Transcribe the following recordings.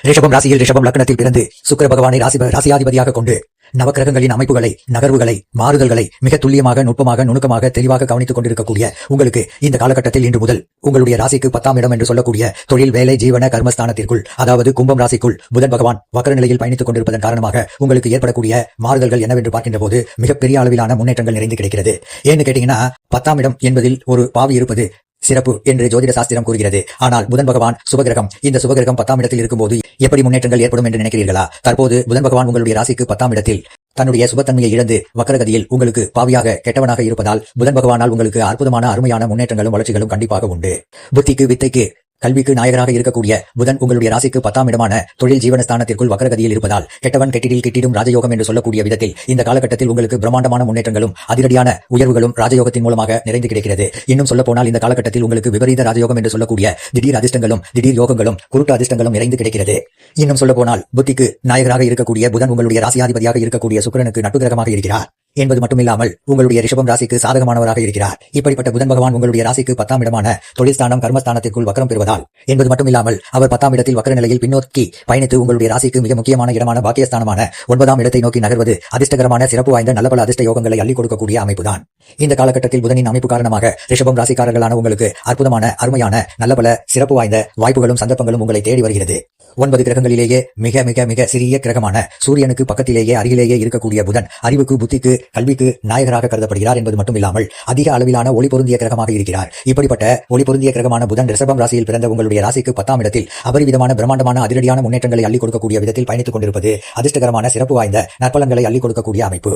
ரிஷபம் ராசியில் ரிஷபம் லக்னத்தில் பிறந்து சுக்கிர பகவானை ராசியாதிபதியாக கொண்டு நவக்கிரகங்களின் அமைப்புகளை, நகர்வுகளை, மாறுதல்களை மிக துல்லியமாக, நுட்பமாக, நுணுக்கமாக, தெளிவாக கவனித்துக் கொண்டிருக்கக்கூடிய உங்களுக்கு இந்த காலகட்டத்தில் இன்று முதல் உங்களுடைய ராசிக்கு 10ஆம் இடம் என்று சொல்லக்கூடிய தொழில், வேலை, ஜீவன, கர்மஸ்தானத்திற்குள், அதாவது கும்பம் ராசிக்குள் புதன் பகவான் வக்ர நிலையில் பயணித்துக் கொண்டிருப்பதன் காரணமாக உங்களுக்கு ஏற்படக்கூடிய மாறுதல்கள் என்னவென்று பார்க்கின்ற போது மிகப்பெரிய அளவிலான முன்னேற்றங்கள் நிறைந்து கிடைக்கிறது. ஏன்னு கேட்டீங்கன்னா 10ஆம் இடம் என்பதில் ஒரு பாவி இருப்பது சிறப்பு என்று ஜோதிட சாஸ்திரம் கூறுகிறது. ஆனால் புதன் பகவான் சுபகிரகம். இந்த சுபகிரகம் 10ஆம் இடத்தில் இருக்கும்போது எப்படி முன்னேற்றங்கள் ஏற்படும் என்று நினைக்கிறீர்களா? தற்போது புதன் பகவான் உங்களுடைய ராசிக்கு 10ஆம் இடத்தில் தன்னுடைய சுபத்தன்மையை இழந்து வக்கரகதியில் உங்களுக்கு பாவியாக, கெட்டவனாக இருப்பதால் புதன் பகவானால் உங்களுக்கு அற்புதமான, அருமையான முன்னேற்றங்களும் வளர்ச்சிகளும் கண்டிப்பாக உண்டு. புத்திக்கு, வித்தைக்கு, கல்விக்கு நாயகராக இருக்கக்கூடிய புதன் உங்களுடைய ராசிக்கு 10ஆம் இடமான தொழில், ஜீவனஸ்தானத்திற்குள் வக்கரகதியில் இருப்பதால் கெட்டவன் கெட்டிடில் கிட்டிடும் ராஜயோகம் என்று சொல்லக்கூடிய விதத்தில் இந்த காலகட்டத்தில் உங்களுக்கு பிரம்மாண்டமான முன்னேற்றங்களும் அதிரடியான உயர்வுகளும் ராஜயோகத்தின் மூலமாக நிறைந்து கிடைக்கிறது. இன்னும் சொல்ல போனால் இந்த காலகட்டத்தில் உங்களுக்கு விபரீத ராஜயோகம் என்று சொல்லக்கூடிய திடீர் அதிர்ஷ்டங்களும், திடீர் யோகங்களும், குருட்டு அதிர்ஷ்டங்களும் நிறைந்து கிடைக்கிறது. இன்னும் சொல்ல போனால் புத்திக்கு நாயகராக இருக்கக்கூடிய புதன் உங்களுடைய ராசியாதிபதியாக இருக்கக்கூடிய சுக்கிரனுக்கு நட்பு கிரகமாக இருக்கிறார் என்பது மட்டுமில்லாமல் உங்களுடைய ரிஷபம் ராசிக்கு சாதகமானவராக இருக்கிறார். இப்படிப்பட்ட புதன் பகவான் உங்களுடைய ராசிக்கு 10ஆம் இடமான தொழில்ஸ்தானம், கர்மஸ்தானத்திற்குள் வக்ரம் பெறுவதால் என்பது மட்டுமில்லாமல் அவர் 10ஆம் இடத்தில் வக்ர நிலையில் பின்னோக்கி பயணித்து உங்களுடைய ராசிக்கு மிக முக்கியமான இடமான பாக்கியஸ்தானமான 9ஆம் இடத்தை நோக்கி நகர்வது அதிர்ஷ்டகரமான, சிறப்பு வாய்ந்த, நல்ல பல அதிர்ஷ்ட யோகங்களை அள்ளிக் கொடுக்கக்கூடிய அமைப்புதான். இந்த காலகட்டத்தில் புதனின் அமைப்பு காரணமாக ரிஷபம் ராசிக்காரர்களான உங்களுக்கு அற்புதமான, அருமையான, நல்ல பல சிறப்பு வாய்ந்த வாய்ப்புகளும் சந்தர்ப்பங்களும் உங்களை தேடி வருகிறது. 9 கிரகங்களிலேயே மிக மிக மிக சிறிய கிரகமான சூரியனுக்கு பக்கத்திலேயே அருகிலேயே இருக்கக்கூடிய புதன் அறிவுக்கு, புத்திக்கு, கல்விக்கு நாயகராக கருதப்படுகிறார் என்பது மட்டுமில்லாமல் அதிக அளவிலான ஒளி பொருந்திய கிரகமாக இருக்கிறார். இப்படிப்பட்ட ஒளி பொருந்திய கிரகமான புதன் ரிஷபம் ராசியில் பிறந்த உங்களுடைய ராசிக்கு 10ஆம் இடத்தில் அபரிவிதமான, பிரம்மாண்டமான, அதிரடியான முன்னேற்றங்களை அள்ளிக் கொடுக்கக்கூடிய விதத்தில் பயணித்துக் கொண்டிருப்பது அதிர்ஷ்டகரமான, சிறப்பு வாய்ந்த நற்பலன்களை அள்ளிக் கொடுக்கக்கூடிய அமைப்பு.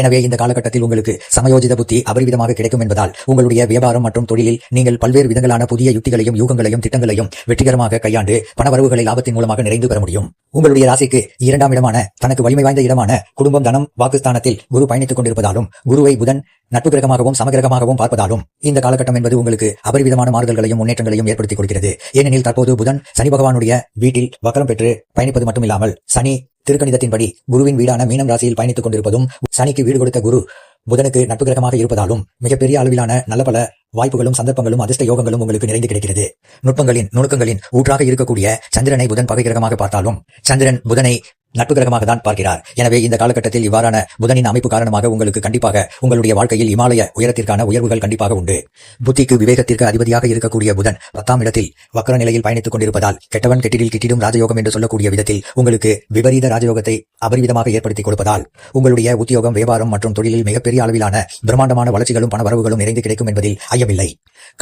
எனவே இந்த காலகட்டத்தில் உங்களுக்கு சமயோஜித புத்தி அபரிவிதமாக கிடைக்கும் என்பதால் உங்களுடைய வியாபாரம் மற்றும் தொழிலில் நீங்கள் பல்வேறு விதங்களான புதிய யுக்திகளையும், யூகங்களையும், திட்டங்களையும் வெற்றிகரமாக கையாண்டு பணவரவுகளை லாபத்தின் மூலமாக நிறைந்து பெற முடியும். உங்களுடைய ராசிக்கு 2ஆம் இடமான, தனக்கு வலிமை வாய்ந்த இடமான குடும்பம், தனம், வாக்குஸ்தானத்தில் குரு பயணித்துக் கொண்டிருப்பதாலும் குருவை புதன் நட்பு கிரகமாகவும் சமகிரகமாகவும் பார்ப்பதாலும் இந்த காலகட்டம் என்பது உங்களுக்கு அபரிவிதமான மாறுதல்களையும் முன்னேற்றங்களையும் ஏற்படுத்திக் கொடுக்கிறது. ஏனெனில் தற்போது புதன் சனி பகவானுடைய வீட்டில் வக்ரம் பெற்று பயணிப்பது மட்டுமில்லாமல் சனி திருக்கணிதத்தின்படி குருவின் வீடான மீனம் ராசியில் பயணித்துக் கொண்டிருப்பதும், சனிக்கு வீடு கொடுத்த குரு புதனுக்கு நட்பு கிரகமாக இருப்பதாலும் மிகப்பெரிய அளவிலான நல்ல பல வாய்ப்புகளும், சந்தர்ப்பங்களும், அதிர்ஷ்ட யோகங்களும் உங்களுக்கு நிறைந்து கிடைக்கிறது. நுட்பங்களின், நுணுக்கங்களின் ஊற்றாக இருக்கக்கூடிய சந்திரனை புதன் பகை கிரகமாக பார்த்தாலும் சந்திரன் புதனை நட்பு கிரகமாக தான் பார்க்கிறார். எனவே இந்த காலகட்டத்தில் இவ்வாறான புதனின் அமைப்பு காரணமாக உங்களுக்கு கண்டிப்பாக உங்களுடைய வாழ்க்கையில் இமாலய உயரத்திற்கான உயர்வுகள் கண்டிப்பாக உண்டு. புத்திக்கு, விவேகத்திற்கு அதிபதியாக இருக்கக்கூடிய புதன் 10ஆம் இடத்தில் வக்ர நிலையில் பயணித்துக் கொண்டிருப்பதால் கெட்டவன் கெட்டிடில் கிட்டிடும் ராஜயோகம் என்று சொல்லக்கூடிய விதத்தில் உங்களுக்கு விபரீத ராஜயோகத்தை அபரிவிதமாக ஏற்படுத்திக் கொடுப்பதால் உங்களுடைய உத்தியோகம், வியாபாரம் மற்றும் தொழிலில் மிகப்பெரிய அளவிலான பிரம்மாண்டமான வளர்ச்சிகளும், பணவரவுகளும் நிறைந்து கிடைக்கும் என்பதில் ஐயமில்லை.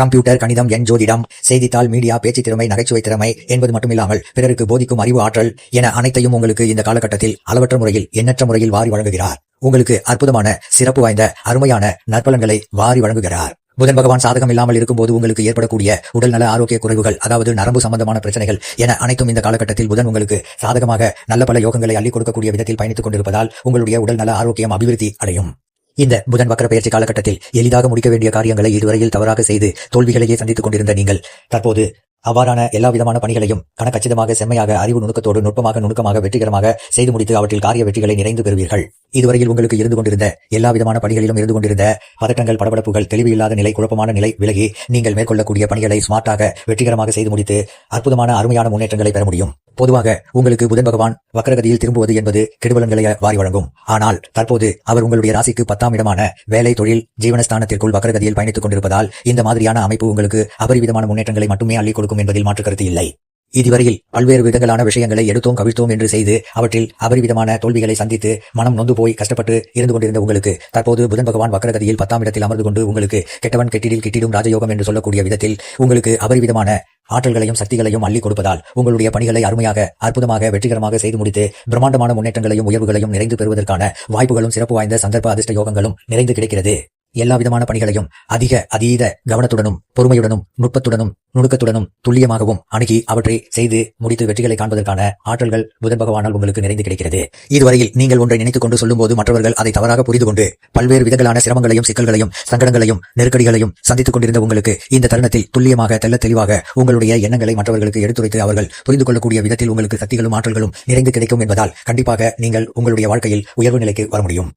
கம்ப்யூட்டர், கணிதம், எண் ஜோதிடம், செய்தித்தாள், மீடியா, பேச்சு திறமை, நகைச்சுவை திறமை என்பது மட்டுமில்லாமல் பிறருக்கு போதிக்கும் அறிவு, ஆற்றல் என அனைத்தையும் உங்களுக்கு இந்த காலகட்டத்தில் அளவற்ற முறையில், எண்ணற்ற முறையில் வாரி வழங்குகிறார். உங்களுக்கு அற்புதமான, சிறப்பு வாய்ந்த, அருமையான நற்பலன்களை வாரி வழங்குகிறார். புதன் பகவான் சாதகம் இல்லாமல் இருக்கும்போது உங்களுக்கு ஏற்படக்கூடிய உடல்நல ஆரோக்கிய குறைவுகள், அதாவது நரம்பு சம்பந்தமான பிரச்சனைகள் என அனைத்தும் இந்த காலகட்டத்தில் புதன் உங்களுக்கு சாதகமாக நல்ல பல யோகங்களை அள்ளிக் கொடுக்கக்கூடிய விதத்தில் பயணித்துக் கொண்டிருப்பதால் உங்களுடைய உடல்நல ஆரோக்கியம் அபிவிருத்தி அடையும். இந்த புதன் வக்ர பெயர்ச்சி காலகட்டத்தில் எளிதாக முடிக்க வேண்டிய காரியங்களை இதுவரையில் தவறாக செய்து தோல்விகளையே சந்தித்துக் கொண்டிருந்த நீங்கள் தற்போது அவ்வாறான எல்லா விதமான பணிகளையும் கணக்கச்சிதமாக, செம்மையாக, அறிவு நுணுக்கத்தோடு, நுட்பமாக, வெற்றிகரமாக செய்து முடித்து அவற்றில் காரிய வெற்றிகளை நிறைந்து பெறுவீர்கள். இதுவரையில் உங்களுக்கு இருந்து கொண்டிருந்த எல்லா விதமான பணிகளிலும் இருந்து கொண்டிருந்த பதட்டங்கள், படபடப்புகள், தெளிவு இல்லாத நிலை, குழப்பமான நிலை விலகி நீங்கள் மேற்கொள்ளக்கூடிய பணிகளை ஸ்மார்ட்டாக, வெற்றிகரமாக செய்து முடித்து அற்புதமான, அருமையான முன்னேற்றங்களை பெற முடியும். பொதுவாக உங்களுக்கு புதன் பகவான் வக்ரகதியில் திரும்புவது என்பது கெடுபலன்களை வாரி வழங்கும். ஆனால் தற்போது அவர் உங்களுடைய ராசிக்கு 10ஆம் இடமான வேலை, தொழில், ஜீவனஸ்தானத்திற்குள் வக்ரகதியில் பயணித்துக் கொண்டிருப்பதால் இந்த மாதிரியான அமைப்பு உங்களுக்கு அபரிவிதமான முன்னேற்றங்களை மட்டுமே அள்ளிக் கொடுக்கும் என்பதில் மாற்று கருத்து இல்லை. இதுவரையில் பல்வேறு விதங்களான விஷயங்களை எடுத்தோம், கவிழ்த்தோம் என்று செய்து அவற்றில் அபரிவிதமான தோல்விகளை சந்தித்து மனம் நொந்து போய் கஷ்டப்பட்டு இருந்து கொண்டிருந்த உங்களுக்கு தற்போது புதன் பகவான் வக்ரகதியில் 10ஆம் இடத்தில் அமர்ந்து கொண்டு உங்களுக்கு கெட்டவன் கெட்டிடில் கிட்டிடும் ராஜயோகம் என்று சொல்லக்கூடிய விதத்தில் உங்களுக்கு அபரிவிதமான ஆற்றல்களையும் சக்திகளையும் அள்ளிக் கொடுப்பதால் உங்களுடைய பணிகளை அருமையாக, அற்புதமாக, வெற்றிகரமாக செய்து முடித்து பிரம்மாண்டமான முன்னேற்றங்களையும் உயர்வுகளையும் நிறைந்து பெறுவதற்கான வாய்ப்புகளும், சிறப்பு வாய்ந்த சந்தர்ப்ப அதிர்ஷ்ட யோகங்களும் நிறைந்து கிடைக்கிறது. எல்லா விதமான பணிகளையும் அதீத கவனத்துடனும், பொறுமையுடனும், நுட்பத்துடனும், நுணுக்கத்துடனும், துல்லியமாகவும் அணுகி அவற்றை செய்து முடித்து வெற்றிகளை காண்பதற்கான ஆற்றல்கள் புதன் பகவானால் உங்களுக்கு நிறைந்து கிடைக்கிறது. இதுவரையில் நீங்கள் ஒன்றை நினைத்துக் கொண்டு சொல்லும்போது மற்றவர்கள் அதை தவறாக புரிந்து கொண்டு பல்வேறு விதங்களான சிரமங்களையும், சிக்கல்களையும், சங்கடங்களையும், நெருக்கடிகளையும் சந்தித்துக் கொண்டிருந்த உங்களுக்கு இந்த தருணத்தில் துல்லியமாக, தெள்ளத் தெளிவாக உங்களுடைய எண்ணங்களை மற்றவர்களுக்கு எடுத்துரைத்து அவர்கள் புரிந்து கொள்ளக்கூடிய விதத்தில் உங்களுக்கு சக்திகளும் ஆற்றல்களும் நிறைந்து கிடைக்கும் என்பதால் கண்டிப்பாக நீங்கள் உங்களுடைய வாழ்க்கையில் உயர்வு நிலைக்கு வர முடியும்.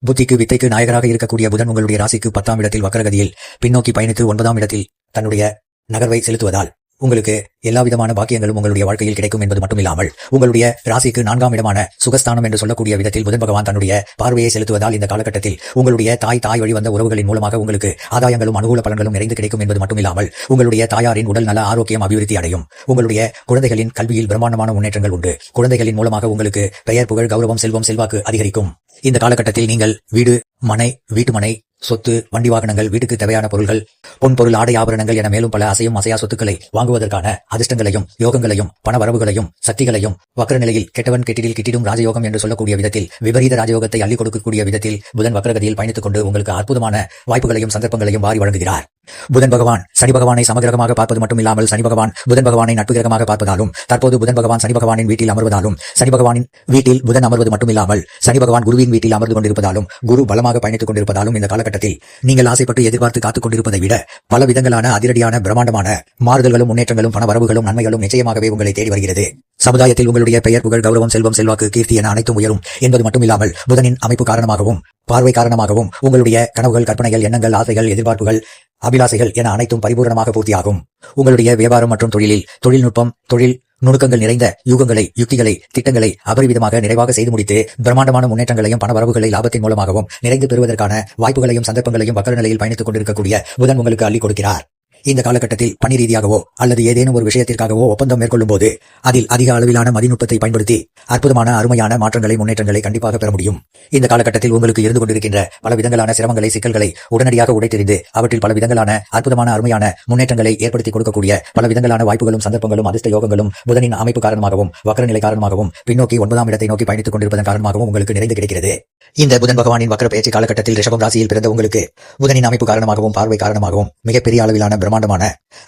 புத்திக்கு, வித்தைக்கு நாயகராக இருக்கக்கூடிய புதன் உங்களுடைய ராசிக்கு 10ஆம் இடத்தில் வக்ரகதியில் பின்னோக்கி பயணித்து 9ஆம் இடத்தில் தன்னுடைய நகர்வை செலுத்துவதால் உங்களுக்கு எல்லா விதமான பாக்கியங்களும் உங்களுடைய வாழ்க்கையில் கிடைக்கும் என்பது மட்டுமில்லாமல் உங்களுடைய ராசிக்கு 4ஆம் இடமான சுகஸ்தானம் என்று சொல்லக்கூடிய விதத்தில் புதன் பகவான் தன்னுடைய பார்வையை செலுத்துவதால் இந்த காலகட்டத்தில் உங்களுடைய தாய் வழி வந்த உறவுகளின் மூலமாக உங்களுக்கு ஆதாயங்களும் அனுகூல பலன்களும் நிறைந்து கிடைக்கும் என்பது மட்டுமில்லாமல் உங்களுடைய தாயாரின் உடல் நல ஆரோக்கியம் அபிவிருத்தி அடையும். உங்களுடைய குழந்தைகளின் கல்வியில் பிரம்மாண்டமான முன்னேற்றங்கள் உண்டு. குழந்தைகளின் மூலமாக உங்களுக்கு பெயர், புகழ், கௌரவம், செல்வம், செல்வாக்கு அதிகரிக்கும். இந்த காலகட்டத்தில் நீங்கள் வீடு, மனை, வீட்டுமனை, சொத்து, வண்டி வாகனங்கள், வீட்டுக்கு தேவையான பொருள்கள், பொன் பொருள், ஆடை ஆபரணங்கள் என மேலும் பல அசையும் அசையா சொத்துக்களை வாங்குவதற்கான அதிர்ஷ்டங்களையும் யோகங்களையும் பண வரவுகளையும் சக்திகளையும் வக்ர நிலையில் கெட்டவன் கெட்டிடில் கிட்டிடும் ராஜயோகம் என்று சொல்லக்கூடிய விதத்தில் விபரீத ராஜயோகத்தை அள்ளிக் கொடுக்கக்கூடிய விதத்தில் புதன் வக்ரகதியில் பயணித்துக் கொண்டு உங்களுக்கு அற்புதமான வாய்ப்புகளையும் சந்தர்ப்பங்களையும் வாரி வழங்குகிறார். புதன் பகவான் சனி பகவானை சமகிரகமாக பார்ப்பது மட்டும் இல்லாமல் சனி பகவான் புதன் பகவானை நட்பு கிரகமாக பார்ப்பதாலும் தற்போது புதன் பகவான் சனி பகவானின் வீட்டில் அமர்வதாலும் சனி பகவானின் வீட்டில் புதன் அமர்வது மட்டுமில்லாமல் சனி பகவான் குருவின் வீட்டில் அமர்ந்து கொண்டிருப்பதாலும் குரு பலமாக பயணித்துக் கொண்டிருப்பதாலும் இந்த காலகட்டத்தில் நீங்கள் ஆசைப்பட்டு எதிர்பார்த்து காத்துக் கொண்டிருப்பதை விட பல விதங்களான அதிரடியான பிரம்மாண்டமான மாறுதல்களும் முன்னேற்றங்களும் பண வரவுகளும் நன்மைகளும் நிச்சயமாகவே உங்களை தேடி வருகிறது. சமுதாயத்தில் உங்களுடைய பெயர், புகழ், கௌரவம், செல்வம், செல்வாக்கு, கீர்த்தி என அனைத்தும் உயரும் என்பது மட்டுமில்லாமல் புதனின் அமைப்பு காரணமாகவும் பார்வை காரணமாகவும் உங்களுடைய கனவுகள், கற்பனைகள், எண்ணங்கள், ஆசைகள், எதிர்பார்ப்புகள், அபிலாசைகள் என அனைத்தும் பரிபூரணமாக பூர்த்தியாகும். உங்களுடைய வியாபாரம் மற்றும் தொழிலில் தொழில்நுட்பம், தொழில் நுணுக்கங்கள் நிறைந்த யூகங்களை, யுக்திகளை, திட்டங்களை அபரிவிதமாக நிறைவாக செய்து முடித்து பிரம்மாண்டமான முன்னேற்றங்களையும் பண வரவுகளை லாபத்தின் மூலமாகவும் நிறைந்து பெறுவதற்கான வாய்ப்புகளையும் சந்தர்ப்பங்களையும் வக்கர நிலையில் பயணித்துக் கொண்டிருக்கக்கூடிய புதன் உங்களுக்கு அள்ளிக் கொடுக்கிறார். இந்த காலகட்டத்தில் பணி ரீதியாகவோ அல்லது ஏதேனும் ஒரு விஷயத்திற்காகவோ ஒப்பந்தம் மேற்கொள்ளும் போது அதில் அதிக அளவிலான மதிநுட்பத்தை பயன்படுத்தி அற்புதமான அருமையான மாற்றங்களை, முன்னேற்றங்களை கண்டிப்பாக பெற முடியும். இந்த காலகட்டத்தில் உங்களுக்கு இருந்து கொண்டிருக்கின்ற பல விதங்களான சிரமங்களை, சிக்கல்களை உடனடியாக உடைத்தெறிந்து அவற்றில் பல விதங்களான அற்புதமான அருமையான முன்னேற்றங்களை ஏற்படுத்தி கொடுக்கக்கூடிய பல விதங்களான வாய்ப்புகளும் சந்தர்ப்பங்களும் அதிர்ஷ்ட யோகங்களும் புதனின் அமைப்பு காரணமாகவும் வக்ர நிலை காரணமாகவும் பின்னோக்கி 9ஆம் இடத்தை நோக்கி பயணித்துக் கொண்டிருப்பதன் காரணமாகவும் உங்களுக்கு நிறைந்து கிடைக்கிறது. இந்த புதன் பகவானின் வக்ர பயிற்சி காலகட்டத்தில் ரிஷபம் ராசியில் பிறந்த உங்களுக்கு புதனின் அமைப்பு காரணமாகவும் பார்வை காரணமாகவும் மிகப்பெரிய அளவிலான பிரம்மாண்டமான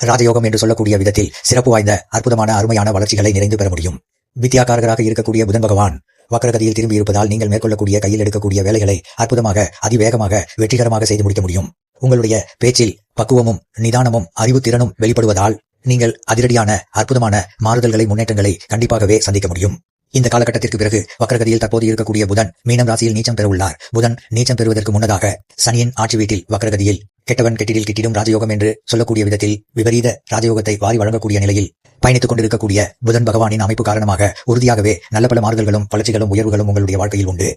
ராஜயோகம் என்று சொல்லக்கூடிய விதத்தில் சிறப்பு வாய்ந்த அற்புதமான அருமையான வளர்ச்சிகளை நிறைந்து பெற முடியும். வித்யாகாரகராக இருக்கக்கூடிய புதன் பகவான் வக்ரகதியில் திரும்பி இருப்பதால் நீங்கள் மேற்கொள்ளக்கூடிய கையில் எடுக்கக்கூடிய வேலைகளை அற்புதமாக, அதிவேகமாக, வெற்றிகரமாக செய்து முடிக்க முடியும். உங்களுடைய பேச்சில் பக்குவமும் நிதானமும் அறிவுத்திறனும் வெளிப்படுவதால் நீங்கள் அதிரடியான அற்புதமான மாறுதல்களை, முன்னேற்றங்களை கண்டிப்பாகவே சந்திக்க முடியும். இந்த காலகட்டத்திற்கு பிறகு வக்ரகதியில் தற்போது இருக்கக்கூடிய புதன் மீனம் ராசியில் நீச்சம் பெற உள்ளார். புதன் நீச்சம் பெறுவதற்கு முன்னதாக சனியின் ஆட்சி வீட்டில் வக்ரகதியில் கெட்டவன் கெட்டிடில் கிட்டிடும் ராஜயோகம் என்று சொல்லக்கூடிய விதத்தில் விபரீத ராஜயோகத்தை வாரி வழங்கக்கூடிய நிலையில் பயணித்துக் கொண்டிருக்கக்கூடிய புதன் பகவானின் அமைப்பு காரணமாக உறுதியாகவே நல்ல பல மாறுதல்களும் வளர்ச்சிகளும் உயர்வுகளும் உங்களுடைய வாழ்க்கையில் உண்டு.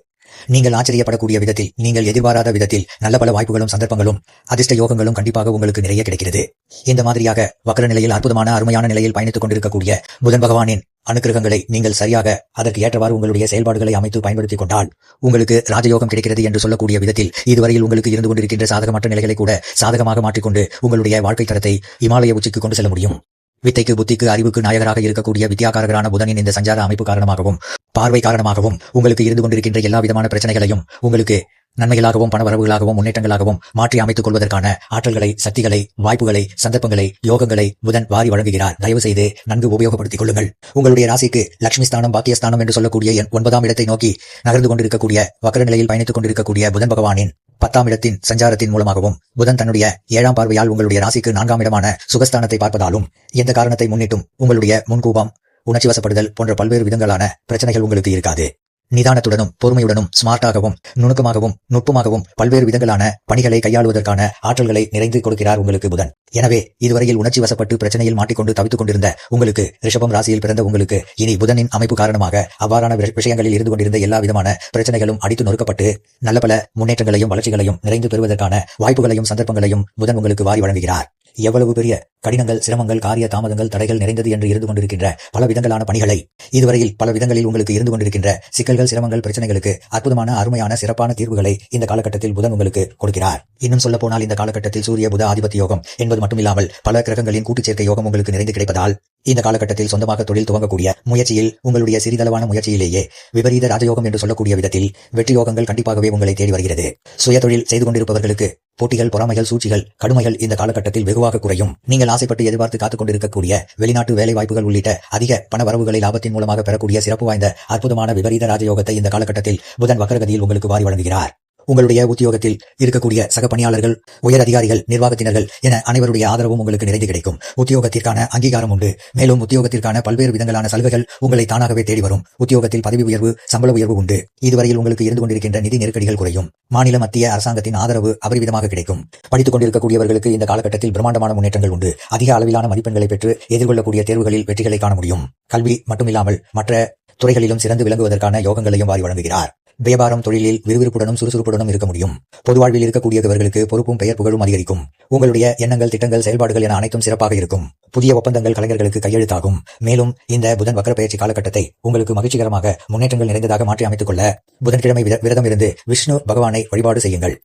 நீங்கள் ஆச்சரியப்படக்கூடிய விதத்தில், நீங்கள் எதிர்பாராத விதத்தில் நல்ல பல வாய்ப்புகளும் சந்தர்ப்பங்களும் அதிர்ஷ்ட யோகங்களும் கண்டிப்பாக உங்களுக்கு நிறைய கிடைக்கிறது. இந்த மாதிரியாக வக்ர நிலையில் அற்புதமான அருமையான நிலையில் பயணித்துக் கொண்டிருக்கக்கூடிய புதன் பகவானின் அனுக்கிரகங்களை நீங்கள் சரியாக அதற்கு ஏற்றவாறு உங்களுடைய செயல்பாடுகளை அமைத்து பயன்படுத்திக் கொண்டால் உங்களுக்கு ராஜயோகம் கிடைக்கிறது என்று சொல்லக்கூடிய விதத்தில் இதுவரையில் உங்களுக்கு இருந்து கொண்டிருக்கின்ற சாதகமற்ற நிலைகளை கூட சாதகமாக மாற்றிக்கொண்டு உங்களுடைய வாழ்க்கை தரத்தை இமாலய உச்சிக்கு கொண்டு செல்ல முடியும். வித்தைக்கு, புத்திக்கு, அறிவுக்கு நாயகராக இருக்கக்கூடிய வித்யாகாரகரான புதனின் இந்த சஞ்சார அமைப்பு காரணமாகவும் பார்வை காரணமாகவும் உங்களுக்கு இருந்து கொண்டிருக்கின்ற எல்லா விதமான பிரச்சனைகளையும் உங்களுக்கு நன்மைகளாகவும் பண வரவுகளாகவும் முன்னேற்றங்களாகவும் மாற்றி அமைத்துக் கொள்வதற்கான ஆற்றல்களை, சக்திகளை, வாய்ப்புகளை, சந்தர்ப்பங்களை, யோகங்களை புதன் வாரி வழங்குகிறார். தயவு செய்து நன்கு உபயோகப்படுத்திக் கொள்ளுங்கள். உங்களுடைய ராசிக்கு லட்சுமி ஸ்தானம், பாக்கியஸ்தானம் என்று சொல்லக்கூடிய 9ஆம் இடத்தை நோக்கி நகர்ந்து கொண்டிருக்கக்கூடிய வக்ர நிலையில் பயணித்துக் கொண்டிருக்கக்கூடிய புதன் பகவானின் 10ஆம் இடத்தின் சஞ்சாரத்தின் மூலமாகவும் புதன் தன்னுடைய 7ஆம் பார்வையால் உங்களுடைய ராசிக்கு 4ஆம் இடமான சுகஸ்தானத்தை பார்ப்பதாலும் எந்த காரணத்தை முன்னிட்டும் உங்களுடைய முன்கோபம், உணர்ச்சி வசப்படுதல் போன்ற பல்வேறு விதங்களான பிரச்சனைகள் உங்களுக்கு இருக்காது. நிதானத்துடனும் பொறுமையுடனும் ஸ்மார்ட்டாகவும் நுணுக்கமாகவும் நுட்பமாகவும் பல்வேறு விதங்களான பணிகளை கையாளுவதற்கான ஆற்றல்களை நிறைந்து கொடுக்கிறார் உங்களுக்கு புதன். எனவே இதுவரையில் உணர்ச்சி வசப்பட்டு பிரச்சனையில் மாட்டிக்கொண்டு தவித்துக் கொண்டிருந்த உங்களுக்கு, ரிஷபம் ராசியில் பிறந்த உங்களுக்கு இனி புதனின் அமைப்பு காரணமாக அவ்வாறான விஷயங்களில் இருந்து கொண்டிருந்த எல்லா விதமான பிரச்சனைகளும் அடித்து நொறுக்கப்பட்டு நல்ல பல முன்னேற்றங்களையும் வளர்ச்சிகளையும் நிறைந்து பெறுவதற்கான வாய்ப்புகளையும் சந்தர்ப்பங்களையும் புதன் உங்களுக்கு வாரி வழங்குகிறார். எவ்வளவு பெரிய கடினங்கள், சிரமங்கள், காரிய தாமதங்கள், தடைகள் நிறைந்தது என்று இருந்து கொண்டிருக்கின்ற பல விதங்களான பணிகளை இதுவரையில் பல விதங்களில் உங்களுக்கு இருந்து கொண்டிருக்கின்ற சிக்கல்கள், சிரமங்கள், பிரச்சனைகளுக்கு அற்புதமான அருமையான சிறப்பான தீர்வுகளை இந்த காலகட்டத்தில் புதன் உங்களுக்கு கொடுக்கிறார். இன்னும் சொல்ல போனால் இந்த காலகட்டத்தில் சூரிய புத ஆதிபத்திய யோகம் என்பது மட்டுமில்லாமல் பல கிரகங்களின் கூட்டுச் சேர்க்கை யோகம் உங்களுக்கு நிறைந்து கிடைப்பதால் இந்த காலகட்டத்தில் சொந்தமாக தொழில் துவங்கக்கூடிய முயற்சியில் உங்களுடைய சிறிதளவான முயற்சியிலேயே விபரீத ராஜயோகம் என்று சொல்லக்கூடிய விதத்தில் வெற்றி யோகங்கள் கண்டிப்பாகவே உங்களை தேடி வருகிறது. சுய தொழில் செய்து கொண்டிருப்பவர்களுக்கு போட்டிகள், பொறாமைகள், சூழ்ச்சிகள், கடுமைகள் இந்த காலகட்டத்தில் வெகுவாக குறையும். நீங்கள் ஆசைப்பட்டு எதிர்பார்த்து காத்துக் கொண்டிருக்கக்கூடிய வெளிநாட்டு வேலை வாய்ப்புகள் உள்ளிட்ட அதிக பண வரவுகளை லாபத்தின் மூலமாக பெறக்கூடிய சிறப்பு வாய்ந்த அற்புதமான விபரீத ராஜயோகத்தை இந்த காலகட்டத்தில் புதன் வக்ரகதியில் உங்களுக்கு வாரி வழங்குகிறார். உங்களுடைய உத்தியோகத்தில் இருக்கக்கூடிய சக பணியாளர்கள், உயர் அதிகாரிகள், நிர்வாகத்தினர்கள் என அனைவருடைய ஆதரவும் உங்களுக்கு நிறைந்து கிடைக்கும். உத்தியோகத்திற்கான அங்கீகாரம் உண்டு. மேலும் உத்தியோகத்திற்கான பல்வேறு விதங்களான சலுகைகள் உங்களை தானாகவே தேடி வரும். உத்தியோகத்தில் பதவி உயர்வு, சம்பள உயர்வு உண்டு. இதுவரையில் உங்களுக்கு இருந்து கொண்டிருக்கின்ற நிதி நெருக்கடிகள் குறையும். மாநில மத்திய அரசாங்கத்தின் ஆதரவு அபரிவிதமாக கிடைக்கும். படித்துக் கொண்டிருக்கக்கூடியவர்களுக்கு இந்த காலகட்டத்தில் பிரம்மாண்டமான முன்னேற்றங்கள் உண்டு. அதிக அளவிலான மதிப்பெண்களை பெற்று எதிர்கொள்ளக்கூடிய தேர்வுகளில் வெற்றிகளை காண முடியும். கல்வி மட்டுமில்லாமல் மற்ற துறைகளிலும் சிறந்து விளங்குவதற்கான யோகங்களையும் வாரி வழங்குகிறார். வியாபாரம், தொழிலில் விறுவிறுப்புடனும் சுறுசுறுப்புடனும் இருக்க முடியும். பொது வாழ்வில் இருக்கக்கூடியவர்களுக்கு பொறுப்பும் பெயர் புகழும் அதிகரிக்கும். உங்களுடைய எண்ணங்கள், திட்டங்கள், செயல்பாடுகள் என அனைத்தும் சிறப்பாக இருக்கும். புதிய ஒப்பந்தங்கள் கலைஞர்களுக்கு கையெழுத்தாகும். மேலும் இந்த புதன் வக்ர பயிற்சி காலகட்டத்தை உங்களுக்கு மகிழ்ச்சிகரமாக முன்னேற்றங்கள் நிறைந்ததாக மாற்றி அமைத்துக் கொள்ள புதன்கிழமை விரதம் இருந்து விஷ்ணு பகவானை வழிபாடு செய்யுங்கள்.